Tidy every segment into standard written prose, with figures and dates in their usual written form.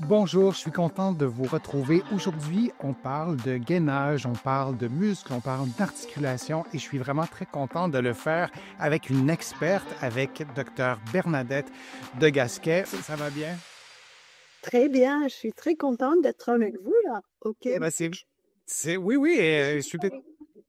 Bonjour, je suis contente de vous retrouver. Aujourd'hui, on parle de gainage, on parle de muscles, on parle d'articulation et je suis vraiment très content de le faire avec une experte, avec Dr Bernadette de Gasquet. Ça va bien? Très bien, je suis très contente d'être avec vous là, au Eh ben, Québec. oui, oui, je suis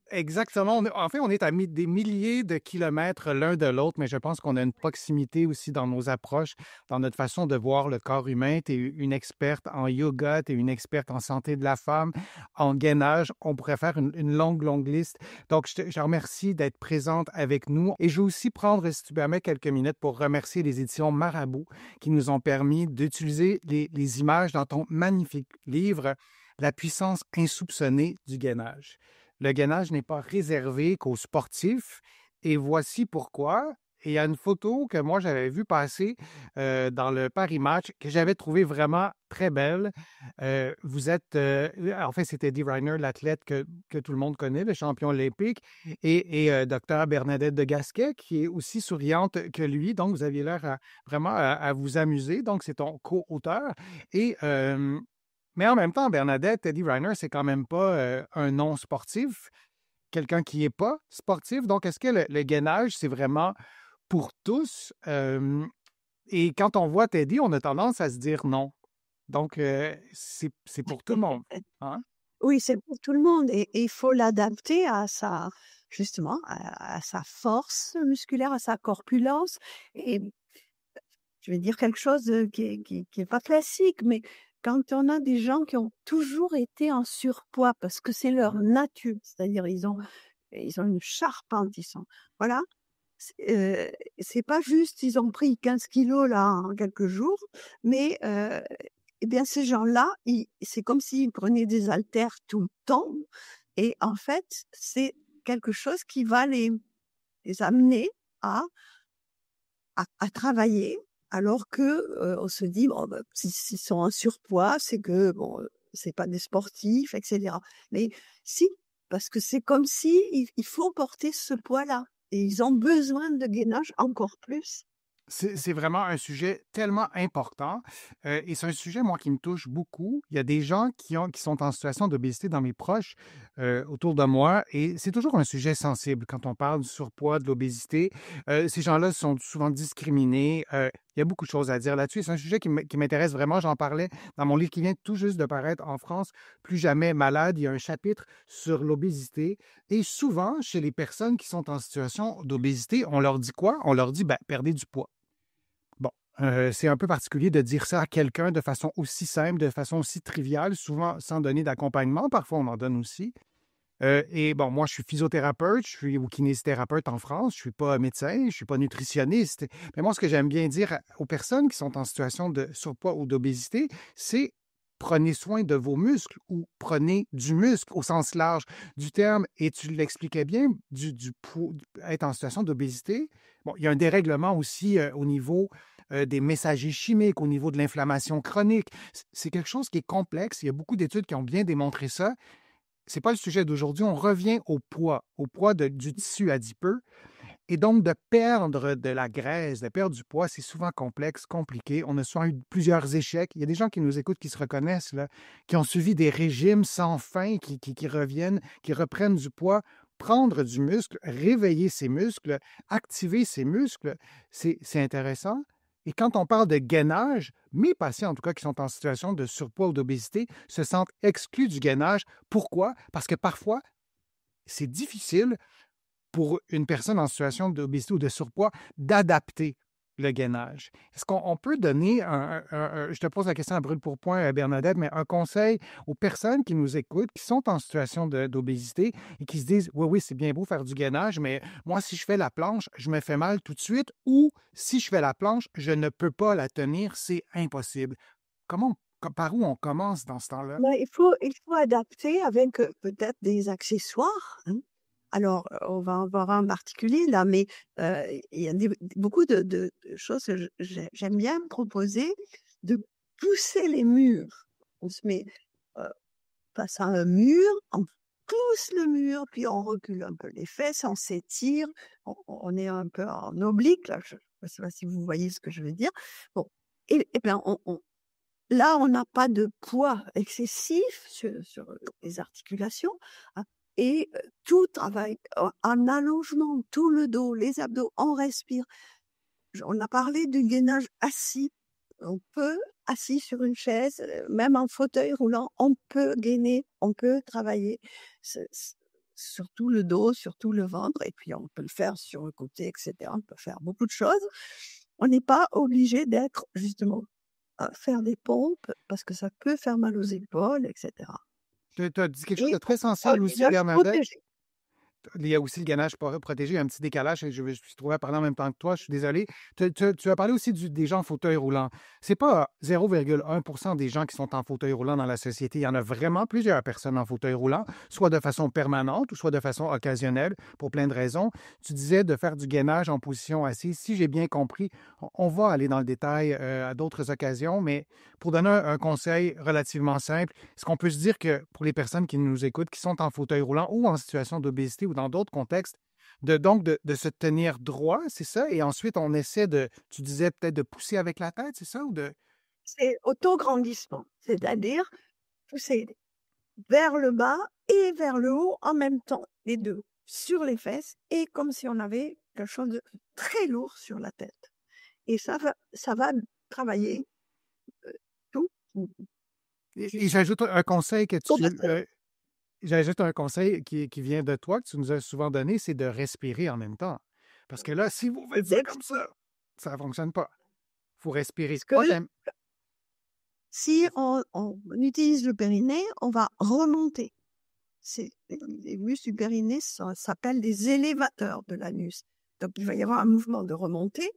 exactement. En fait, on est à des milliers de kilomètres l'un de l'autre, mais je pense qu'on a une proximité aussi dans nos approches, dans notre façon de voir le corps humain. Tu es une experte en yoga, tu es une experte en santé de la femme, en gainage. On pourrait faire une longue, longue liste. Donc, je te remercie d'être présente avec nous. Et je vais aussi prendre, si tu permets, quelques minutes pour remercier les éditions Marabout qui nous ont permis d'utiliser les images dans ton magnifique livre, La puissance insoupçonnée du gainage. Le gainage n'est pas réservé qu'aux sportifs et voici pourquoi. Et il y a une photo que moi j'avais vue passer dans le Paris Match que j'avais trouvée vraiment très belle. Vous êtes, en fait, c'était Dee Reiner, l'athlète que tout le monde connaît, le champion olympique, et Dr Bernadette de Gasquet, qui est aussi souriante que lui. Donc, vous aviez l'air vraiment à vous amuser. Donc, c'est ton co-auteur. Et mais en même temps, Bernadette, Teddy Riner, c'est quand même pas un non-sportif, quelqu'un qui n'est pas sportif. Donc, est-ce que le gainage, c'est vraiment pour tous? Et quand on voit Teddy, on a tendance à se dire non. Donc, c'est pour tout le monde. Hein? Oui, c'est pour tout le monde et il faut l'adapter à sa justement à sa force musculaire, à sa corpulence et je vais dire quelque chose, qui est pas classique, mais quand on a des gens qui ont toujours été en surpoids parce que c'est leur nature, c'est-à-dire ils ont une charpente, ils sont voilà, c'est pas juste ils ont pris 15 kilos là en quelques jours, mais et bien, ces gens-là, ils c'est comme s'ils prenaient des haltères tout le temps et en fait, c'est quelque chose qui va les amener à à travailler alors que, on se dit: «Bon, bah, s'ils sont en surpoids, c'est que bon, c'est pas des sportifs et cetera». Mais si, parce que c'est comme si il faut porter ce poids-là et ils ont besoin de gainage encore plus. C'est vraiment un sujet tellement important et c'est un sujet, moi, qui me touche beaucoup. Il y a des gens qui sont en situation d'obésité dans mes proches autour de moi et c'est toujours un sujet sensible quand on parle du surpoids, de l'obésité. Ces gens-là sont souvent discriminés. Il y a beaucoup de choses à dire là-dessus. C'est un sujet qui m'intéresse vraiment. J'en parlais dans mon livre qui vient tout juste de paraître en France, Plus jamais malade. Il y a un chapitre sur l'obésité. Et souvent, chez les personnes qui sont en situation d'obésité, on leur dit quoi? On leur dit, ben, perdez du poids. Bon, c'est un peu particulier de dire ça à quelqu'un de façon aussi simple, de façon aussi triviale, souvent sans donner d'accompagnement. Parfois, on en donne aussi. Et bon, moi, je suis physiothérapeute, je suis ou kinésithérapeute en France, je ne suis pas médecin, je ne suis pas nutritionniste. Mais moi, ce que j'aime bien dire aux personnes qui sont en situation de surpoids ou d'obésité, c'est prenez soin de vos muscles ou prenez du muscle au sens large du terme. Et tu l'expliquais bien, être en situation d'obésité. Bon, il y a un dérèglement aussi au niveau des messagers chimiques, au niveau de l'inflammation chronique. C'est quelque chose qui est complexe. Il y a beaucoup d'études qui ont bien démontré ça. C'est pas le sujet d'aujourd'hui. On revient au poids du tissu adipeux. Et donc, de perdre de la graisse, de perdre du poids, c'est souvent complexe, compliqué. On a souvent eu plusieurs échecs. Il y a des gens qui nous écoutent, qui se reconnaissent, là, qui ont suivi des régimes sans fin, qui reviennent, qui reprennent du poids. Prendre du muscle, réveiller ses muscles, activer ses muscles, c'est intéressant. Et quand on parle de gainage, mes patients, en tout cas, qui sont en situation de surpoids ou d'obésité, se sentent exclus du gainage. Pourquoi? Parce que parfois, c'est difficile pour une personne en situation d'obésité ou de surpoids d'adapter le gainage. Est-ce qu'on peut donner je te pose la question à brûle pour point, Bernadette, mais un conseil aux personnes qui nous écoutent, qui sont en situation d'obésité et qui se disent, oui, oui, c'est bien beau faire du gainage, mais moi, si je fais la planche, je me fais mal tout de suite, ou si je fais la planche, je ne peux pas la tenir, c'est impossible. Par où on commence dans ce temps-là? Bah, il faut adapter avec, peut-être des accessoires, hein. Alors, on va en voir un particulier là, mais, il y a beaucoup de choses que j'aime bien proposer, de pousser les murs. On se met, heu, face à un mur, on pousse le mur, puis on recule un peu les fesses, on s'étire, on est un peu en oblique là, je ne sais pas si vous voyez ce que je veux dire. Bon et ben, là, on n'a pas de poids excessif sur les articulations, hein, et tout travaille en allongement, tout le dos, les abdos, on respire. On a parlé du gainage assis. On peut, assis sur une chaise, même en fauteuil roulant, on peut gainer, on peut travailler sur tout le dos, sur tout le ventre, et puis on peut le faire sur le côté, etc. On peut faire beaucoup de choses. On n'est pas obligé d'être justement à faire des pompes parce que ça peut faire mal aux épaules, etc. Tu as dit quelque chose de Et très un sensible aussi, gainage Bernadette. protégé. Il y a aussi le gainage protégé, il y a un petit décalage. Je me suis trouvé à parler en même temps que toi, je suis désolé. Tu as parlé aussi des gens en fauteuil roulant. C'est pas 0,1% des gens qui sont en fauteuil roulant dans la société. Il y en a vraiment plusieurs personnes en fauteuil roulant, soit de façon permanente ou soit de façon occasionnelle, pour plein de raisons. Tu disais de faire du gainage en position assise. Si j'ai bien compris, on va aller dans le détail à d'autres occasions, mais pour donner un conseil relativement simple, est-ce qu'on peut se dire que pour les personnes qui nous écoutent, qui sont en fauteuil roulant ou en situation d'obésité ou dans d'autres contextes, de se tenir droit, c'est ça? Et ensuite, on essaie tu disais peut-être de pousser avec la tête, c'est ça? Ou de... C'est autograndissement, c'est-à-dire pousser vers le bas et vers le haut en même temps, les deux, sur les fesses, et comme si on avait quelque chose de très lourd sur la tête. Et ça va travailler tout, Et j'ajoute un conseil que toute la tête. j'ajoute un conseil qui vient de toi, que tu nous as souvent donné, c'est de respirer en même temps. Parce que là, si vous faites ça comme ça ne fonctionne pas. Il faut respirer. Parce que Moi, j'aime. si on utilise le périnée, on va remonter. Les muscles du périnée s'appellent des élévateurs de l'anus. Donc, il va y avoir un mouvement de remontée.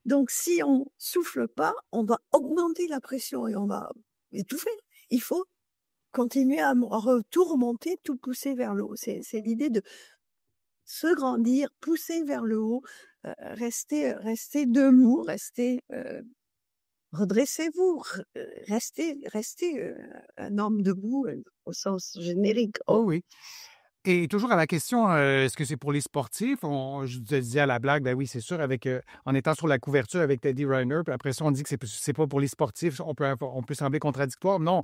Donc, si on souffle pas, on va augmenter la pression et on va étouffer. Il faut continuer à tout remonter, tout pousser vers le haut. C'est l'idée de se grandir, pousser vers le haut, rester debout, redressez-vous, restez un homme debout au sens générique. Oui, oui. Et toujours à la question, est-ce que c'est pour les sportifs? Je te disais à la blague, ben oui, c'est sûr, en étant sur la couverture avec Teddy Riner, puis après ça, on dit que c'est pas pour les sportifs, on peut sembler contradictoire. Non,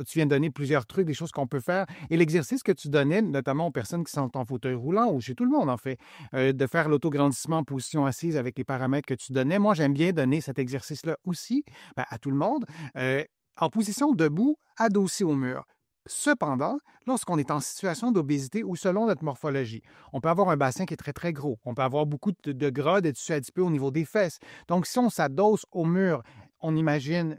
tu viens de donner plusieurs trucs, des choses qu'on peut faire. Et l'exercice que tu donnais, notamment aux personnes qui sont en fauteuil roulant, ou chez tout le monde, en fait, de faire l'autograndissement en position assise avec les paramètres que tu donnais, moi, j'aime bien donner cet exercice-là aussi à tout le monde, en position debout, adossé au mur. Cependant, lorsqu'on est en situation d'obésité ou selon notre morphologie, on peut avoir un bassin qui est très, très gros. On peut avoir beaucoup de gras, de tissu adipeux au niveau des fesses. Donc, si on s'adosse au mur, on imagine,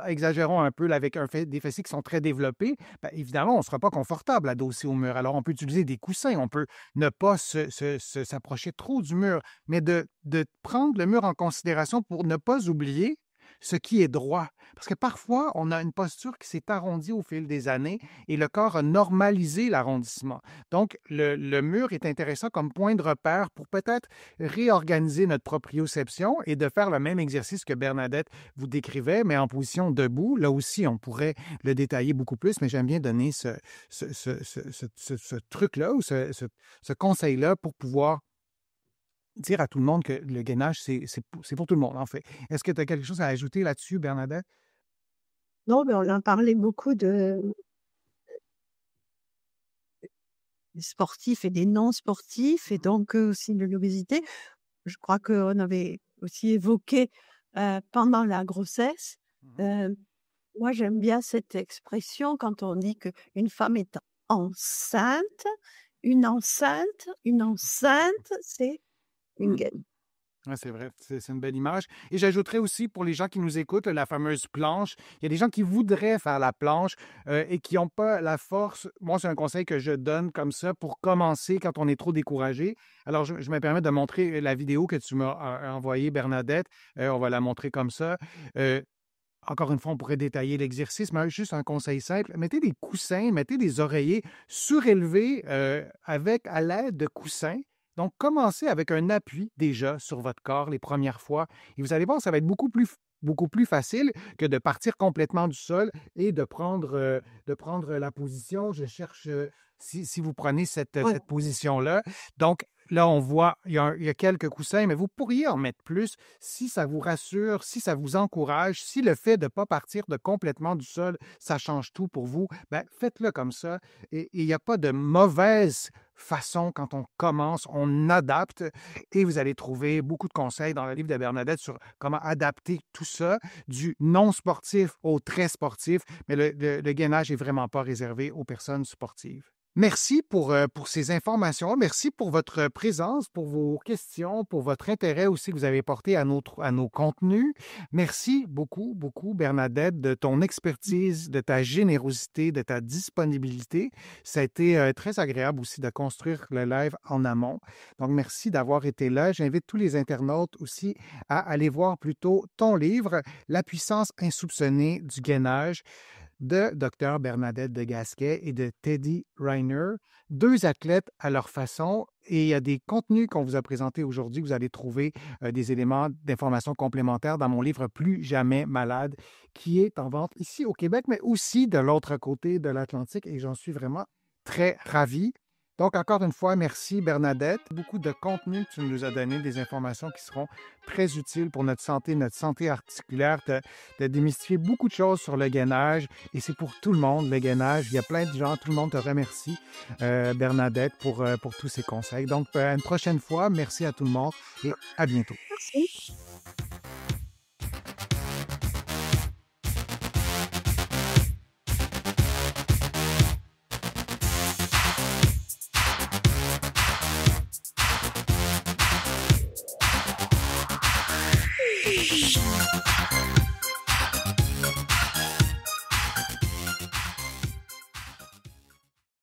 exagérons un peu là, avec des fessiers qui sont très développés, bien, évidemment, on ne sera pas confortable adossé au mur. Alors, on peut utiliser des coussins, on peut ne pas s'approcher trop du mur, mais de prendre le mur en considération pour ne pas oublier ce qui est droit. Parce que parfois, on a une posture qui s'est arrondie au fil des années et le corps a normalisé l'arrondissement. Donc, le mur est intéressant comme point de repère pour peut-être réorganiser notre proprioception et de faire le même exercice que Bernadette vous décrivait, mais en position debout. Là aussi, on pourrait le détailler beaucoup plus, mais j'aime bien donner ce truc-là ou ce conseil-là pour pouvoir dire à tout le monde que le gainage, c'est pour tout le monde, en fait. Est-ce que tu as quelque chose à ajouter là-dessus, Bernadette? Non, mais on a parlé beaucoup des sportifs et des non-sportifs, et donc aussi de l'obésité. Je crois qu'on avait aussi évoqué pendant la grossesse. Mhm. Moi, j'aime bien cette expression quand on dit qu'une femme est enceinte. Une enceinte, c'est une Mm. gaine. Ouais, c'est vrai, c'est une belle image. Et j'ajouterais aussi pour les gens qui nous écoutent, la fameuse planche. Il y a des gens qui voudraient faire la planche et qui n'ont pas la force. Moi, c'est un conseil que je donne comme ça pour commencer quand on est trop découragé. Alors, je me permets de montrer la vidéo que tu m'as envoyée, Bernadette. On va la montrer comme ça. Euh, Encore une fois, on pourrait détailler l'exercice, mais juste un conseil simple. Mettez des coussins, mettez des oreillers surélevés avec à l'aide de coussins. Donc, commencez avec un appui déjà sur votre corps les premières fois. Et vous allez voir, ça va être beaucoup plus facile que de partir complètement du sol et de prendre la position. Je cherche, si vous prenez Ouais. cette position-là. Donc, là, on voit, il y a quelques coussins, mais vous pourriez en mettre plus si ça vous rassure, si ça vous encourage, si le fait de ne pas partir de complètement du sol, ça change tout pour vous, ben, faites-le comme ça. Et il n'y a pas de mauvaise façon quand on commence, on adapte et vous allez trouver beaucoup de conseils dans le livre de Bernadette sur comment adapter tout ça, du non sportif au très sportif, mais le gainage n'est vraiment pas réservé aux personnes sportives. Merci pour ces informations. Merci pour votre présence, pour vos questions, pour votre intérêt aussi que vous avez porté à nos contenus. Merci beaucoup, beaucoup, Bernadette, de ton expertise, de ta générosité, de ta disponibilité. Ça a été très agréable aussi de construire le live en amont. Donc, merci d'avoir été là. J'invite tous les internautes aussi à aller voir plutôt ton livre, La puissance insoupçonnée du gainage, de Dr. Bernadette de Gasquet et de Teddy Reiner, deux athlètes à leur façon. Et il y a des contenus qu'on vous a présentés aujourd'hui. Vous allez trouver des éléments d'information complémentaires dans mon livre Plus jamais malade, qui est en vente ici au Québec, mais aussi de l'autre côté de l'Atlantique. Et j'en suis vraiment très ravi. Donc, encore une fois, merci Bernadette. Beaucoup de contenu que tu nous as donné, des informations qui seront très utiles pour notre santé articulaire, de démystifier beaucoup de choses sur le gainage. Et c'est pour tout le monde, le gainage. Il y a plein de gens, tout le monde te remercie, Bernadette, pour tous ces conseils. Donc, une prochaine fois, merci à tout le monde et à bientôt. Merci.